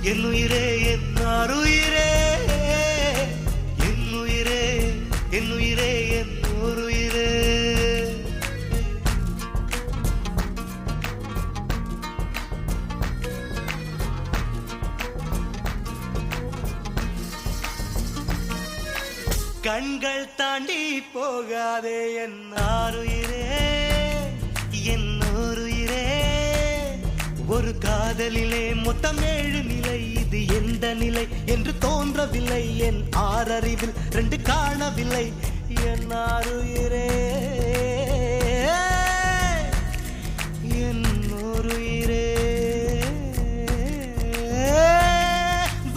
என் உயிரே என் ஆருயிரே என் உயிரே என் உயிரே என் ஓருயிரே. கண்கள் தாண்டி போகாதே என் ஆருயிரே என் ஓருயிரே. ஒரு காதலிலே மொத்தம் 7 நிலை, இது எந்த நிலை என்று தோன்றவில்லை. என் ஆறறிவில் 2 காணவில்லை என் ஆருயிரே என் ஓருயிரே.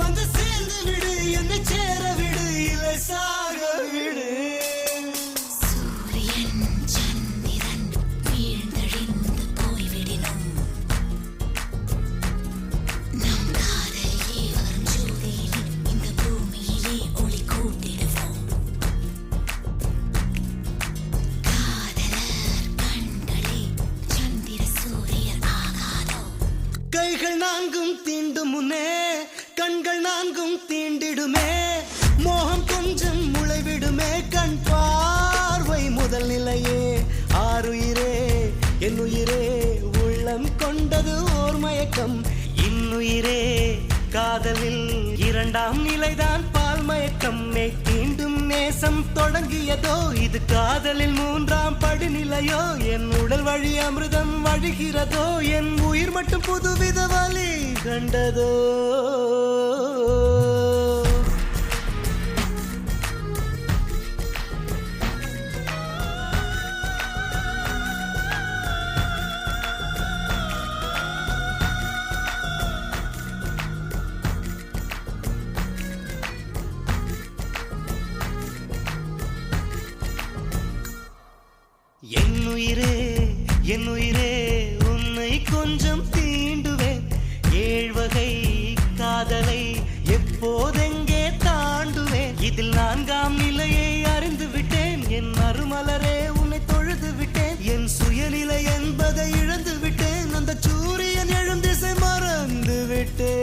வந்து சேர்ந்து விடு, என்னை சேர விடு, இல்லை சாக விடு. சூரியன் சந்திரன் வீழ்ந்தழிந்து போய்விடினும் நம் காதலிலே வரும் ஜோதியிலே இந்த பூமியிலே ஒளி கூட்டிடுவோம். காதலர் கண்களே சந்திர சூரியர் ஆகாதோ. கைகள் 4 தீண்டும் முன்னே கண்கள் 4 தீண்டிடுமே. மோகம் கொஞ்சம் முளைவிடுமே. கண் பார்வை முதல் நிலையே. ஆருயிரே என் உயிரே உள்ளம் கொண்டது ஓர் மயக்கம். இன்னுயிரே காதலில் 2ஆம் நிலைதான் பால் மயக்கம். தீண்டும் நேசம் தொடங்கியதோ, இது காதலில் 3ஆம் படிநிலையோ. என் உடல் வழி அமிர்தம் வழிகிறதோ, என் உயிர் மட்டும் புதுவித வலி கண்டதோ. என் உயிரே உன்னை கொஞ்சம் தீண்டுவேன். 7 வகை காதலை எப்போதெங்கே தாண்டுவேன். இதில் 4ஆம் நிலையை அறிந்து விட்டேன். என் மறுமலரே உன்னை தொழுது விட்டேன். என் சுயநிலை என்பதை இழந்து விட்டேன். அந்த சூரியன் எழும் திசை மறந்து விட்டேன்.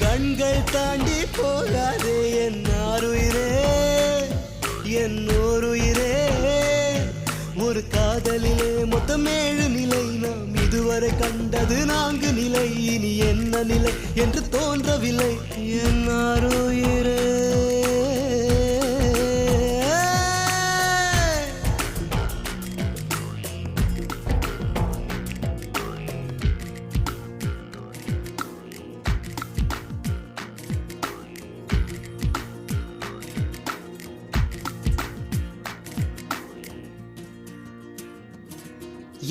கண்கள் தாண்டி போகாதே என் ஆருயிரே என் ஓருயிரே. ஒரு காதலிலே மொத்தம் 7 நிலை, நாம் இதுவரை கண்டது 4 நிலை. இனி என்ன நிலை என்று தோன்றவில்லை என் ஆருயிரே.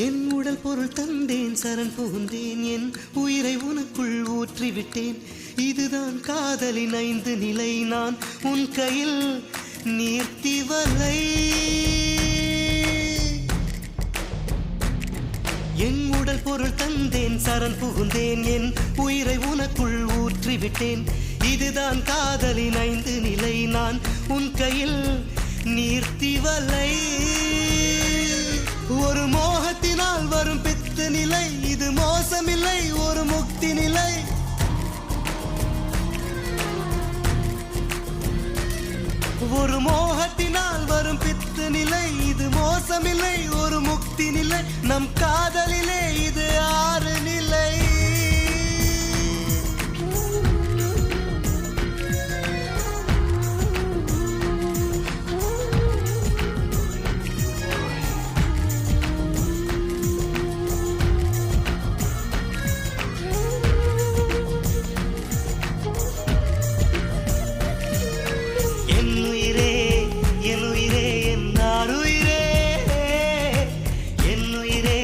என் உடல் பொருள் தந்தேன், சரண் புகுந்தேன், என் உயிரை உனக்குள் ஊற்றிவிட்டேன். இதுதான் காதலின் 5 நிலை, நான் உன் கையில் நீர்த்தி வலை. என் உடல் பொருள் தந்தேன், சரண் புகுந்தேன், என் உயிரை உனக்குள் ஊற்றிவிட்டேன். இதுதான் காதலின் 5 நிலை, நான் உன் கையில் நீர்த்தி வலை. ஒரு மோகத்தினால் வரும் பித்து நிலை, இது மோசமில்லை, ஒரு முக்தி நிலை. ஒரு மோகத்தினால் வரும் பித்து நிலை, இது மோசமில்லை, ஒரு முக்தி நிலை. நம் காதலிலே இது 6 நிலை. என் உயிரே என் ஆருயிரே என் உயிரே